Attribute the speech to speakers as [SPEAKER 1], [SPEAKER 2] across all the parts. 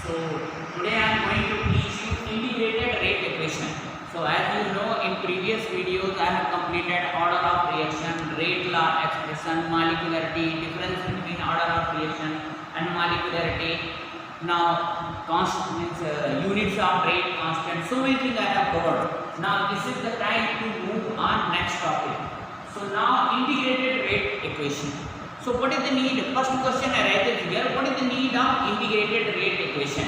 [SPEAKER 1] So today I am going to teach you integrated rate equation. So as you know, in previous videos I have completed order of reaction, rate law expression, molecularity, difference between order of reaction and molecularity. Now units of rate, constant, so many things I have covered. Now this is the time to move on next topic. So now integrated rate equation. So what is the need? First question arises here. What is the need of integrated rate equation?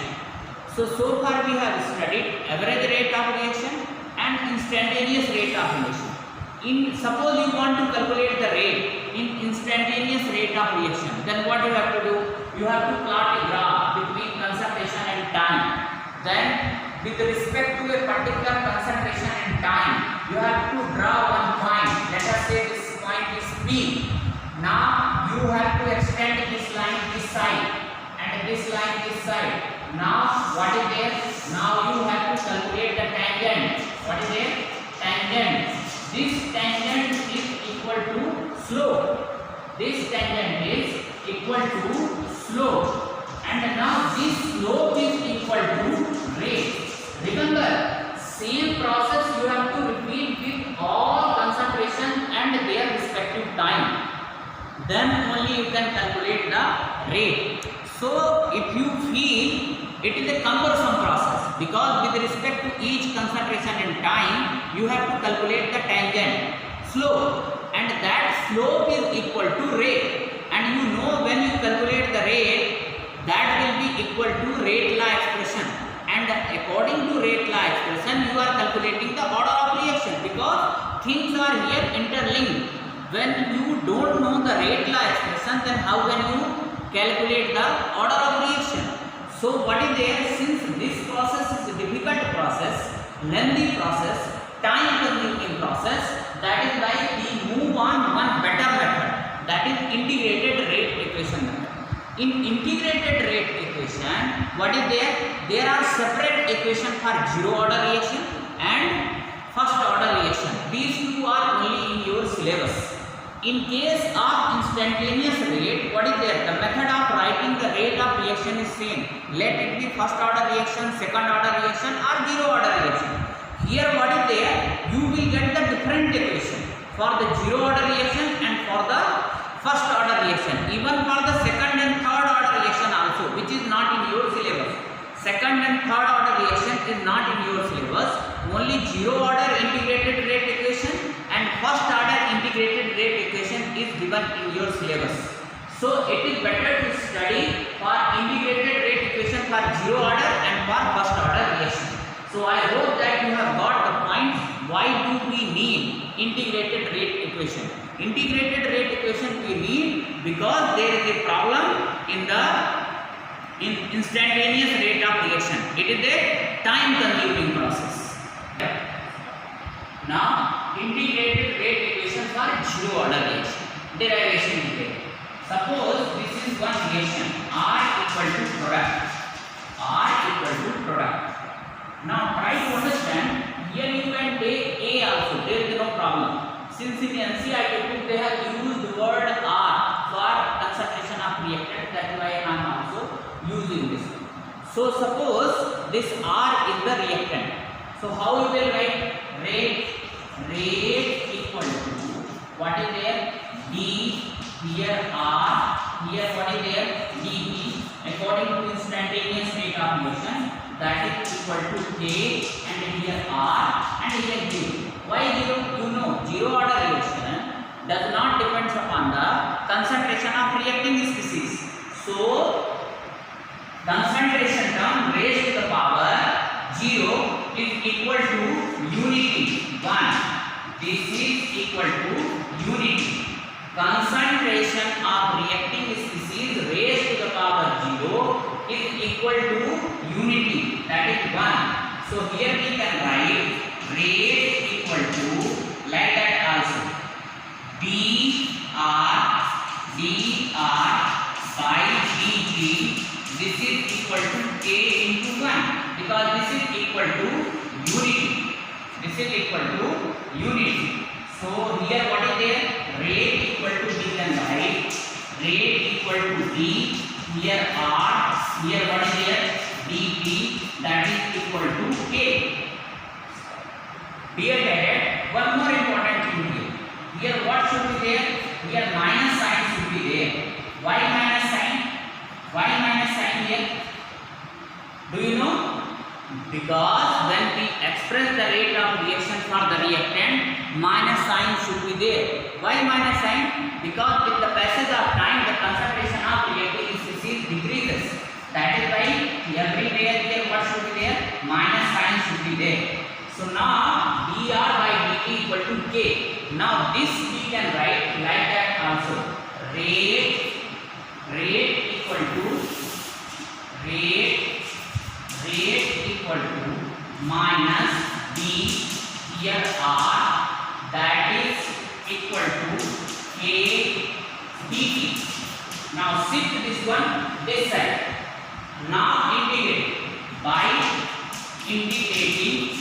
[SPEAKER 1] So far we have studied average rate of reaction and instantaneous rate of reaction. Suppose you want to calculate the rate in instantaneous rate of reaction, then what you have to do? You have to plot a graph between concentration and time. Then with respect to a particular concentration and time, you have to draw one point. Let us say this point is P. Now you have to extend this line this side and this line this side. Now what is there? Now you have to calculate the tangent. What is there? Tangent. This tangent is equal to slope. This tangent is equal to slope. And now this slope is equal to rate. Remember, same process you have to repeat with all concentration and their respective time. Then only you can calculate the rate. So if you feel it is a cumbersome process, because with respect to each concentration and time you have to calculate the tangent, slope, and that slope is equal to rate. And you know, when you calculate the rate, that will be equal to rate law expression, and according to rate law expression you are calculating the order of reaction, because things are here interlinked. When you don't know the rate law expression, then how can you calculate the order of reaction? So what is there? Since this process is a difficult process, lengthy process, time consuming process, that is why we move on one better method, that is integrated rate equation method. In integrated rate equation, what is there? There are separate equation for zero order reaction and first order reaction. These two are only in your syllabus. In case of instantaneous rate, what is there? The method of writing the rate of reaction is same. Let it be first order reaction, second order reaction, or zero order reaction. Here what is there? You will get the different equation for the zero order reaction and for the first order reaction. Even for the second and third order reaction also, which is not in your syllabus. Second and third order reaction is not in your syllabus. Only zero order integrated rate equation and first order integrated rate equation is given in your syllabus. So it is better to study for integrated rate equation for zero order and for first order reaction. So I hope that you have got the point. Why do we need integrated rate equation? Integrated rate equation we need because there is a problem in instantaneous rate of reaction. It is a time consuming process. Now integrated rate equation for zero order reaction. Derivation is there. Suppose this is one reaction, R equal to product. R equal to product. Now try to understand. Here you can take A also. There is no problem. Since in NCERT book they have used the word R for concentration of reactant, that is why I am also using this. So suppose this R is the reactant. So how you will write? Rate equal to, what is there? D, here R, here what is there? dP, according to instantaneous rate of reaction, that is equal to K, and here R and here J. Why zero? You know, zero order reaction does not depend upon the concentration of reacting species. So concentration term raised to the power 0 is equal to unity 1. This is equal to unity. Concentration of reacting species raised to the power 0 is equal to unity, that is 1. So here we can write rate equal to, like that also, dr by dt. This is equal to K into 1, because this is equal to unity. This is equal to unity. So here what is there? Rate equal to D, then write rate equal to D. Here R, here what is there? D k. Dear cadet, one more important thing here. Here what should be there? Here minus sign should be there. Why minus sign? Why minus sign here? Do you know? Because when we express the rate of reaction for the reactant, minus sign should be there. Why minus sign? Because with the passage of time, the concentration of reactive species decreases. That is why everywhere here what should be there? Minus sign should be there. So now dr by dt equal to k. Now this we can write like that also. Rate equal to rate equal to minus d here r, that is equal to k dt. Now shift this one this side. Now integrate by integrating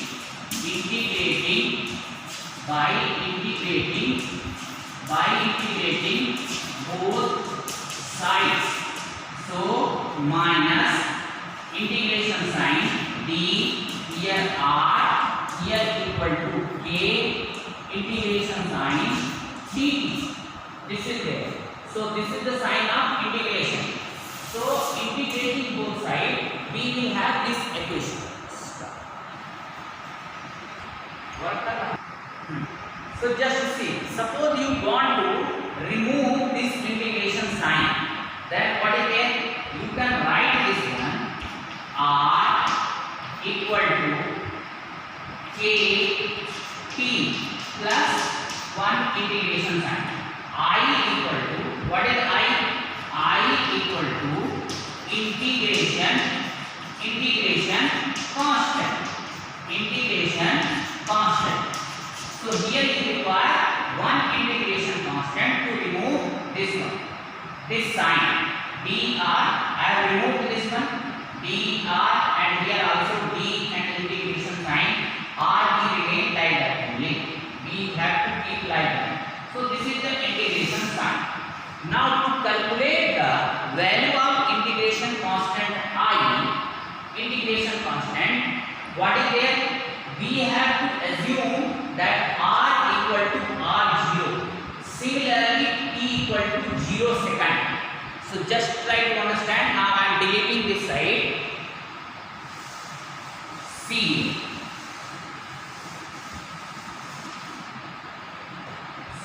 [SPEAKER 1] both sides. So minus integration sign d here r here equal to k integration sign dt. This is there. So this is the sign of integration. So integrating both sides, we will have this equation. So just see, suppose you want to remove this integration sign, then what is there? You can write this one r equal to k t plus 1 integration sign. I equal to, what is I equal to integration constant. So here you require one integration constant to remove this one, this sign dr. I have removed this one dr, and here also d and integration sign r will remain like that only. We have to keep like that. So this is the integration sign. Now to calculate the value of integration constant what is there? We have to assume that r equal to r0. Similarly, t equal to 0 second. So just try to understand. Now I am deleting this side. C.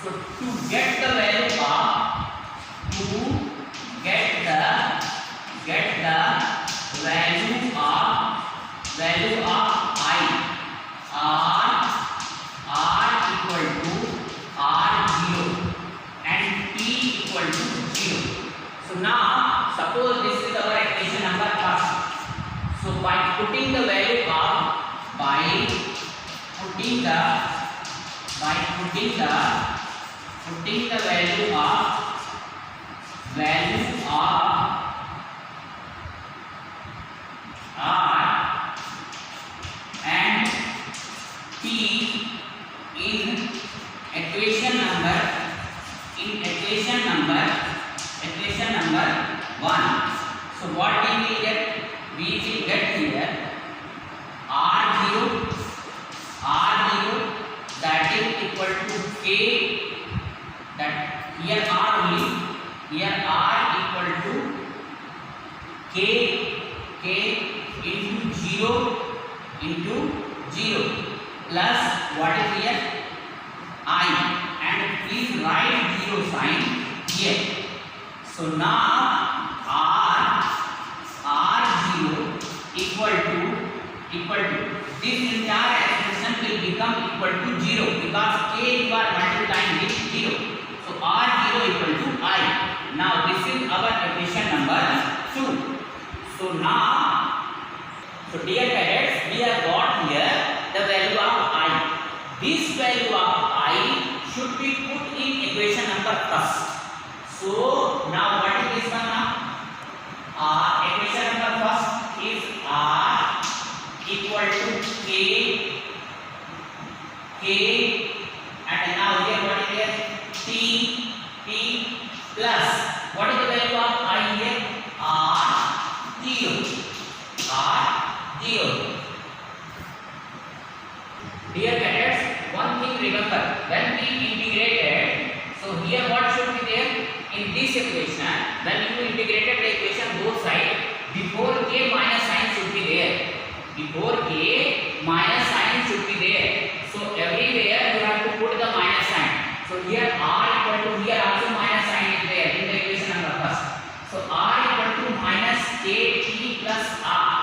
[SPEAKER 1] So to get the value of value of I, r equal to r0 and t equal to 0. So now suppose this is our equation number first. So by putting the value of putting the value of r and t in equation number 1. So what we will get? We will get here r0 that is equal to k, that here r only, here r equal to k into 0 plus what is here I, and please write 0 sign here. So now r0 equal to this entire expression will become equal to 0 because k you are multiplying with 0. So r0 equal to I. Now this is our equation number 2. So now, so dear cadets, we have got here the value of I. This value of I should be put in equation number first. So now what is this one now? Equation number first is r equal to k, and now here what is here? T plus what is the value of I here? r0. this equation, when you integrated the equation both sides, before k minus sign should be there. Before k minus sign should be there. So everywhere you have to put the minus sign. So here r equal to, here also minus sign is there in the equation number first. So r equal to minus kt plus r.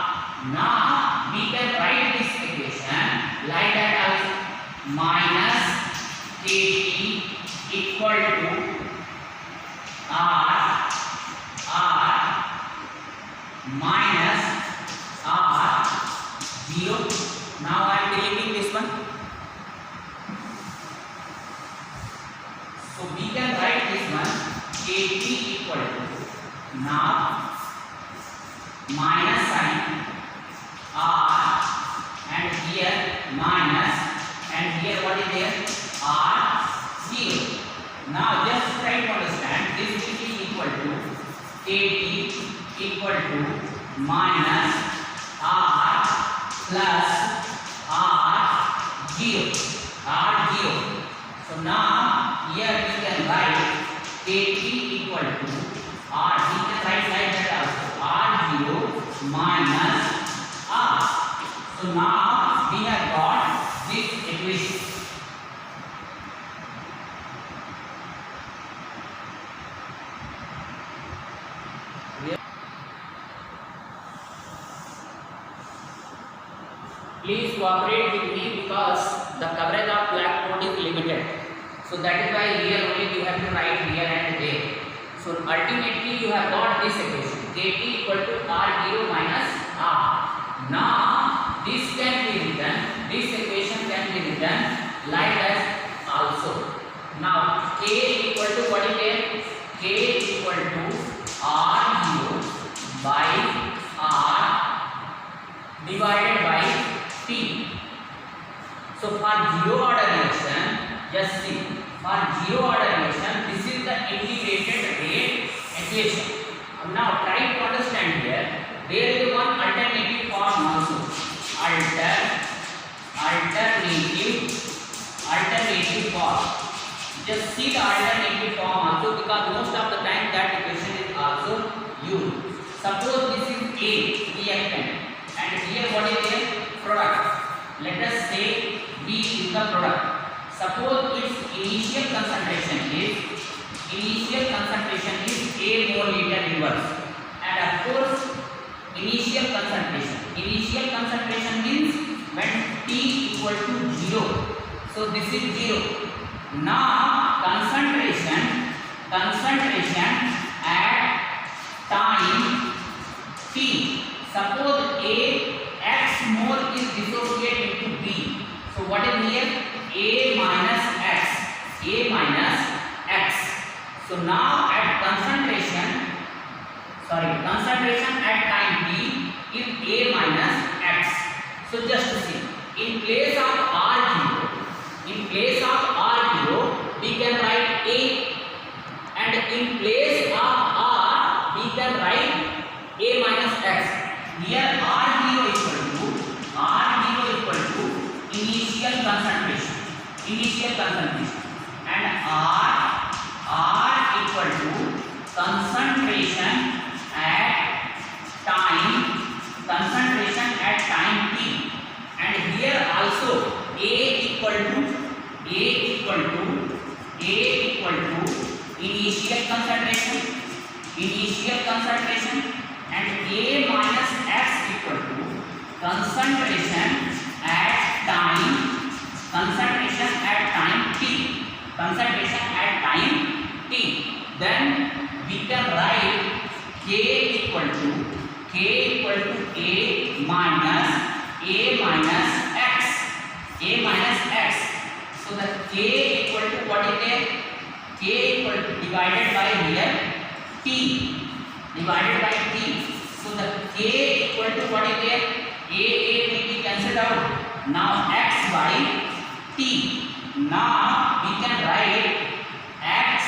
[SPEAKER 1] Now we can write this equation like that also. Minus kt equal to r minus r 0. Now I am deleting this one. So we can write this one kt equal to, now minus sign r and here minus and here what is there, r 0. Now just try to understand, this will be equal to kt equal to minus r plus r 0, r 0. So now here we can write kt equal to r, we can write like that also, r 0 minus r. So now we have got this equation. Please cooperate with me because the coverage of blackboard is limited. So that is why here only you have to write here and there. So ultimately you have got this equation kt equal to r0 minus r. Now this can be written, this equation can be written like that also. Now k equal to what is there, k equal to r0 by r divided by t. So for zero order reaction, just see, for zero order reaction, this is the integrated rate equation. Now try to understand here, there is one alternative form also, alternative form. Just see the alternative form also, because most of the time that equation is also used. Suppose this is A reactant and here what is the product. Let us say B is the product. Suppose its initial concentration is A mole liter inverse, and of course initial concentration means when T equal to 0. So this is 0. Now concentration at time T. Suppose A x mole is dissociated into B. So what is here? A minus x. So now at concentration at time T is A minus x. So just see, in place of r0, we can write A, and in place of r we can write A minus x. Here r0 equal to initial concentration, and r equal to concentration at time t, and here also A equal to initial concentration, and A minus x equal to concentration at time t. Then we can write k equal to A minus x. So the k equal to what is there? K equal to divided by here t. So the k equal to what is there? A will be cancelled out. Now x by t. Now we can write x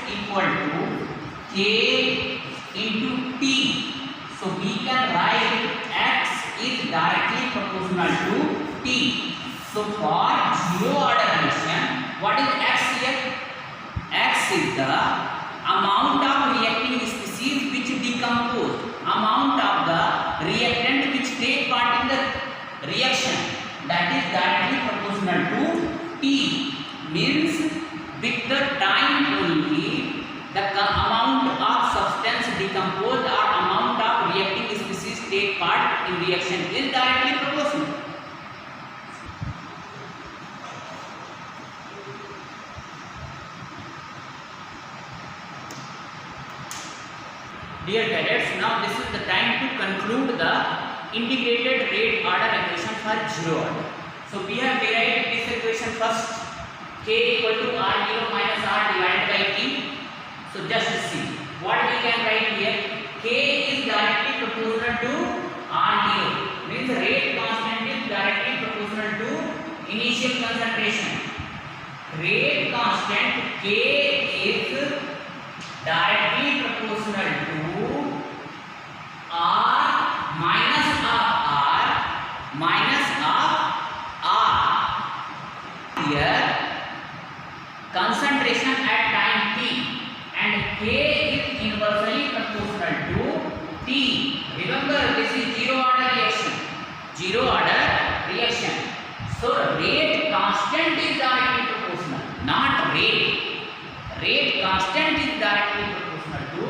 [SPEAKER 1] equal to k into t. So we can write x is directly proportional to t. So for zero order reaction, what is x here? X is the amount of reacting species which decompose, amount of the reactant which take part in the reaction, that is directly proportional to T. Means with the time only the amount of substance decomposed or amount of reacting species take part in reaction is directly proportional. Dear cadets, now this is the time to conclude the integrated rate order equation for zero order. So we have derived this equation first, k equal to r0 minus r divided by t. So just see what we can write here. K is directly proportional to r0, means rate constant is directly proportional to initial concentration. Rate constant k is directly proportional to r minus of r minus of r. Here concentration at time t and k is inversely proportional to t. Remember, this is zero order reaction. Zero order reaction. So rate constant is directly proportional, not rate. Rate constant is directly proportional to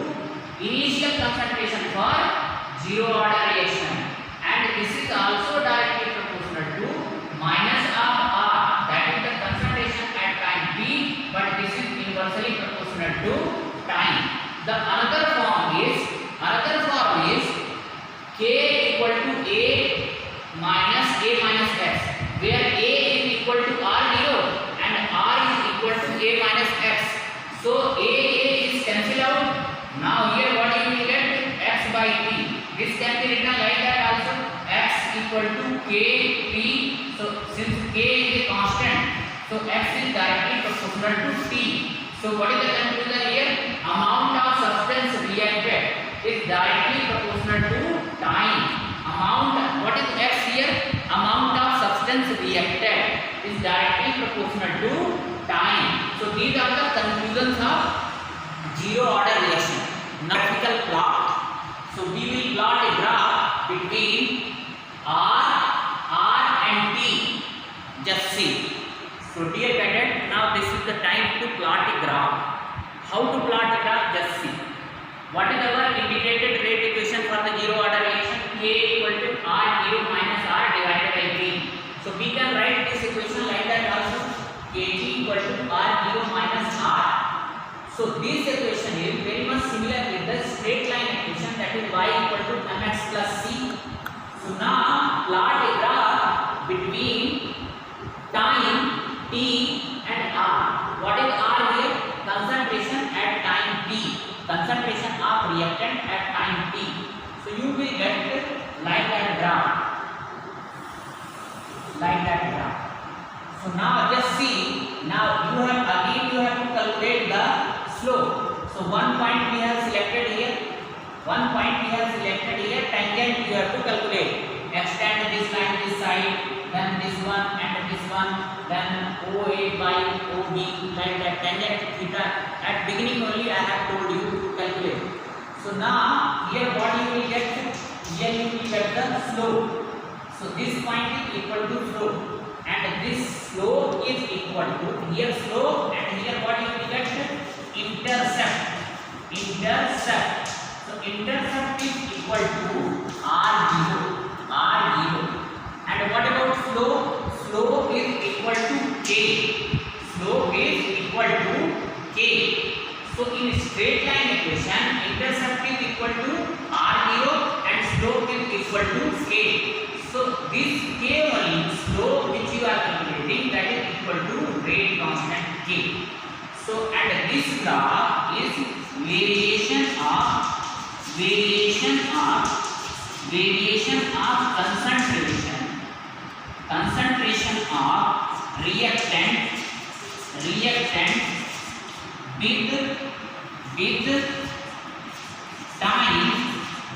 [SPEAKER 1] initial concentration for zero order reaction, and this is also directly proportional to minus of r, that is the concentration at time t, but this is inversely proportional to time. The another form is k equal to a minus x, where a is equal to r0 and r is equal to a minus x. So a is cancel out. Now here what you will get? X by t. This can be written like that also. X equal to k t. So since k is a constant, so x is directly proportional to t. So what is the conclusion here? Amount of substance reacted is directly proportional to time. What is x here? Amount of substance reacted is directly proportional to time. So these are the conclusions of zero order reaction. Now graphical plot. So we will plot a graph between r and t. Just see. So dear cadet, now this is the time to plot a graph. How to plot a graph? Just see. What is our integrated rate equation for the zero order reaction? K equal to r0 minus r divided by t. So we can write this equation like that also. Kg equal to r0 minus r. So this equation is very much similar with the straight line equation, that is y equal to mx plus c. So now plot a graph between time t and r. What is r here? Concentration at time t. Concentration of reactant at time t. So you will get like that graph. Like that graph. So now just see. Now you have to calculate the slope. So one point we have selected here. Tangent you have to calculate. Extend this line this side, then this one and this one, then OA by OB, like that. Tangent theta. At beginning only I have told you to calculate. So now here what you will get? Here you will get the slope. So this point is equal to slope, and this slope is equal to here slope, and here what you will get? Intercept. So intercept is equal to r0. And what about slope? Slope is equal to k. So in straight line equation, intercept is equal to r0 and slope is equal to k. So this k only slope which you are calculating, that is equal to rate constant k. So and this graph is variation of concentration of reactant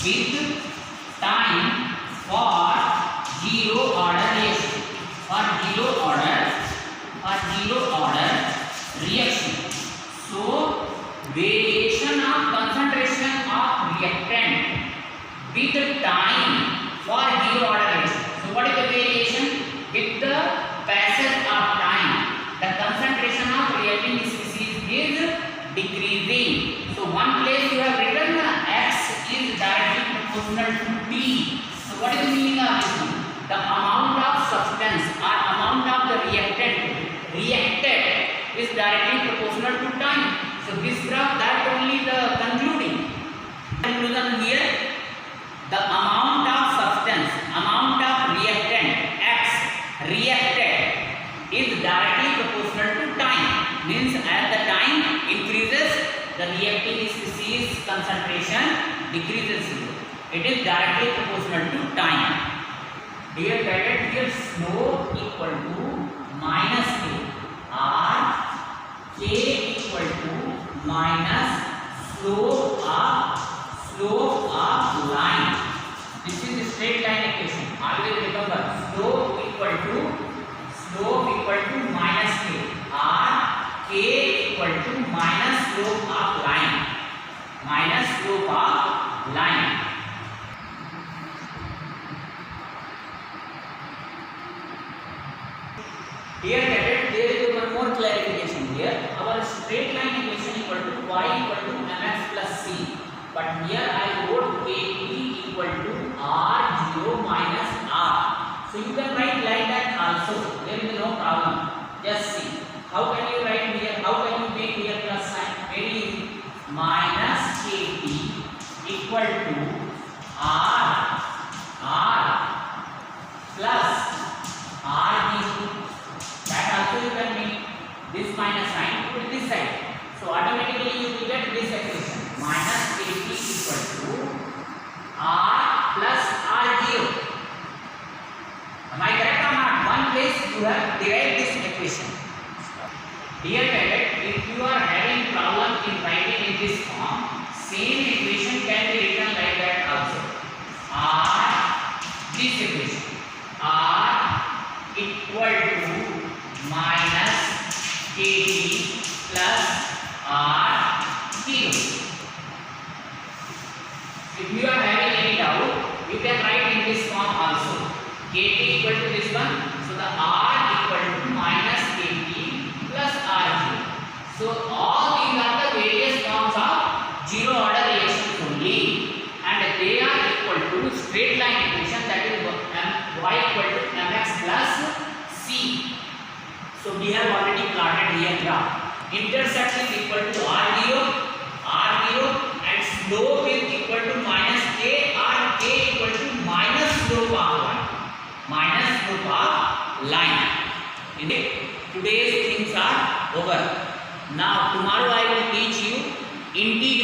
[SPEAKER 1] with time for zero order reaction. For zero order reaction. So with time for zero order reaction. So what is the variation? With the passage of time, the concentration of reacting species is decreasing. So one place you have written x is directly proportional to t. So what is the meaning of this one? The amount of substance or amount of the reacted is directly proportional to time. So this graph, that only the conclusion here, the amount of substance, amount of reactant x reacted is directly proportional to time. Means as the time increases, the reacting species concentration decreases. It is directly proportional to time. Dear cadet, here slope equal to minus k, or k equal to minus slope of line. This is a straight line equation. Always remember, slope equal to minus k, or k equal to minus slope of line. Here cadet, there is one more clarification here. Our straight line equation equal to y equal to mx plus c. But here I wrote kT equal to r0 minus r. So you can write like that also. There is no problem. Just see. How can you write here? How can you make here plus sign? Very easy. Minus kT equal to r plus r0. That also you can make this minus sign put this side. So automatically you will get this expression. Minus kT equal to r plus r0. Am I correct or not? One place you have derived this equation. Dear cadet, if you are having problem in writing in this form, same equation can be written like that also. This equation r equal to minus kT plus r0. If you are having any doubt, you can write in this form also. KT equal to this one, so the r equal to minus kT plus r0. So all these are the various forms of zero order reactions only, and they are equal to straight line equation, that is y equal to mx plus c. So we have already plotted here graph. Intercept is equal to r0, and slope is equal to minus k, or k equal to minus slope of line. Today's things are over. Now tomorrow I will teach you integral